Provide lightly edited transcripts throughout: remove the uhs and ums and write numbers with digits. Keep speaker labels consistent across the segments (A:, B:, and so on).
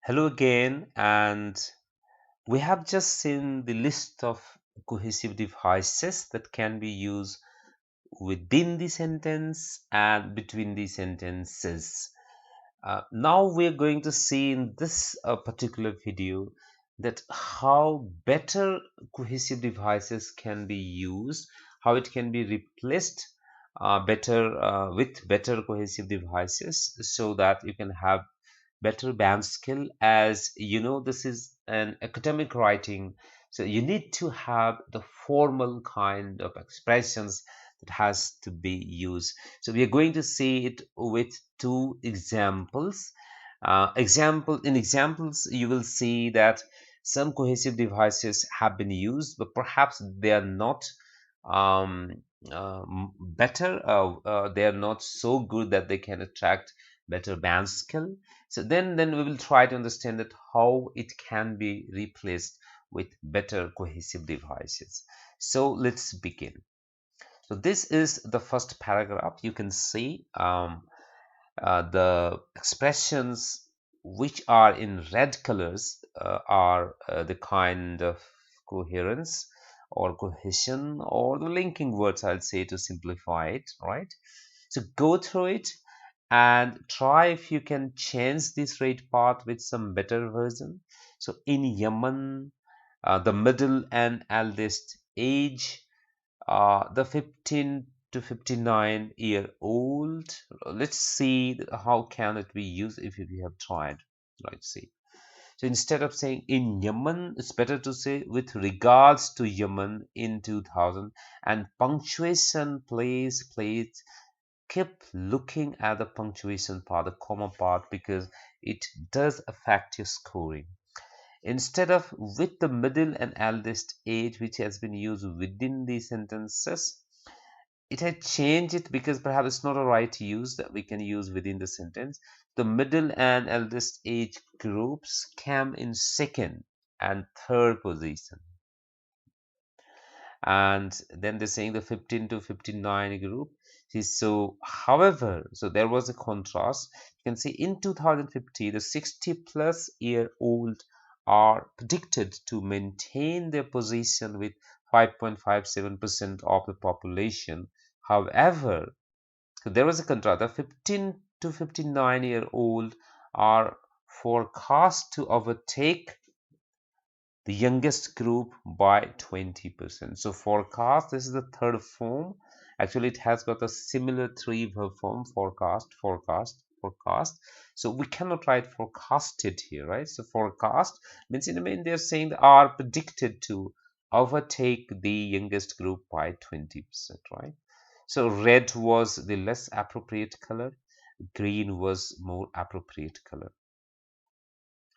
A: Hello again, and we have just seen the list of cohesive devices that can be used within the sentence and between the sentences. Now we're going to see in this particular video that how better cohesive devices can be used, how it can be replaced better with better cohesive devices so that you can have better band skill. As you know, this is an academic writing, so you need to have the formal kind of expressions that has to be used. So we are going to see it with two examples. In examples you will see that some cohesive devices have been used, but perhaps they are not um, better, they are not so good that they can attract better band skill. So then we will try to understand that how it can be replaced with better cohesive devices. So let's begin. So this is the first paragraph. You can see the expressions which are in red colors are the kind of coherence or cohesion or the linking words, I'll say, to simplify it, right? So go through it and try if you can change this rate part with some better version. So in Yemen, the middle and eldest age, the 15 to 59-year-old. Let's see how can it be used if we have tried. Let's see. So instead of saying in Yemen, it's better to say with regards to Yemen in 2000. And punctuation, please keep looking at the punctuation part, the comma part, because it does affect your scoring. Instead of with the middle and eldest age, which has been used within the sentences, it had changed it because perhaps it's not a right use that we can use within the sentence. The middle and eldest age groups came in second and third position. And then they're saying the 15 to 59 group. So however, so there was a contrast. You can see in 2050 the 60 plus year old are predicted to maintain their position with 5.57% of the population. However, so there was a contrast. The 15 to 59-year-old are forecast to overtake the youngest group by 20%. So forecast, this is the third form. Actually, it has got a similar three verb form: forecast. So we cannot write forecasted here, right? So forecast means, in the main, they're saying they are predicted to overtake the youngest group by 20%, right? So red was the less appropriate color, green was more appropriate color,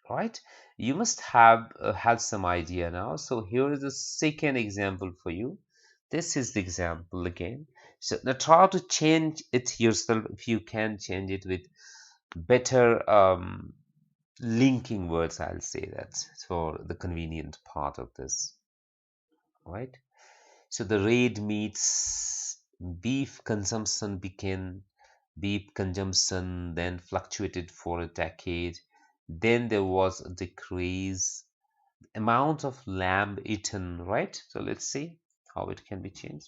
A: right? You must have had some idea now. So here is the second example for you. This is the example again. So now try to change it yourself if you can change it with better linking words, I'll say that, for the convenient part of this, right? So the red meats, beef consumption began, beef consumption then fluctuated for a decade. Then there was a decrease, amount of lamb eaten, right? So let's see how it can be changed.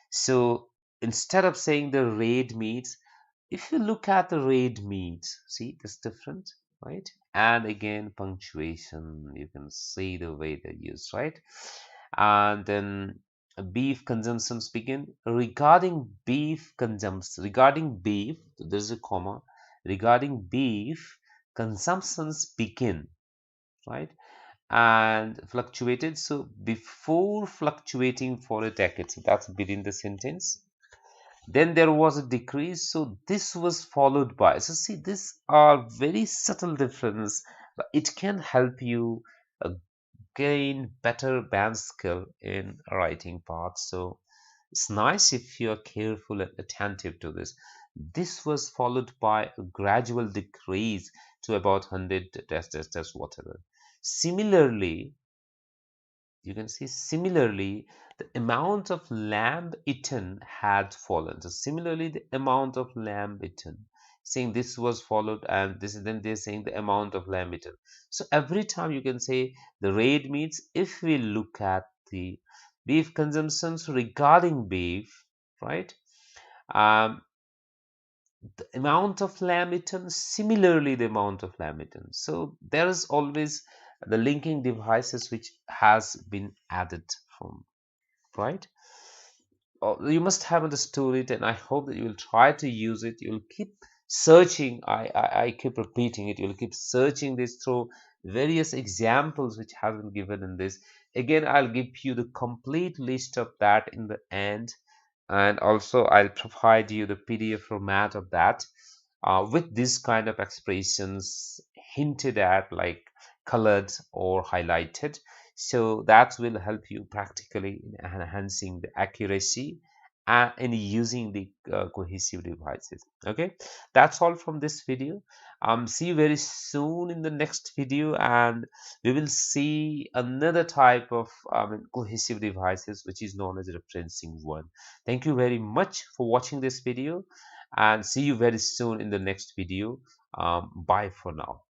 A: So instead of saying the red meats, if you look at the red meats, see this different, right? And again, punctuation, you can see the way they're used, right? And then beef consumptions begin. Regarding beef, there's a comma. Regarding beef, consumptions begin, right? And fluctuated. So before fluctuating for a decade, so that's within the sentence. Then there was a decrease, so this was followed by. So see, these are very subtle difference, but it can help you uh, gain better band skill in writing parts. So it's nice if you're careful and attentive to this. This was followed by a gradual decrease to about 100 dash whatever. Similarly, you can see the amount of lamb eaten had fallen. So similarly, the amount of lamb eaten. saying this was followed, and this is then they're saying the amount of lambiton. So every time you can say the rate means if we look at the beef consumptions regarding beef, right? Um, the amount of lambiton, similarly the amount of lambiton. So there is always the linking devices which has been added from, right? You must have understood it, and I hope that you will try to use it. You'll keep searching. I keep repeating it. You'll keep searching this through various examples which have been given in this. Again, I'll give you the complete list of that in the end, and also I'll provide you the PDF format of that with this kind of expressions hinted at, like colored or highlighted. So that will help you practically in enhancing the accuracy and using the cohesive devices. Okay, that's all from this video. See you very soon in the next video, and we will see another type of cohesive devices which is known as referencing one. Thank you very much for watching this video, and see you very soon in the next video. Bye for now.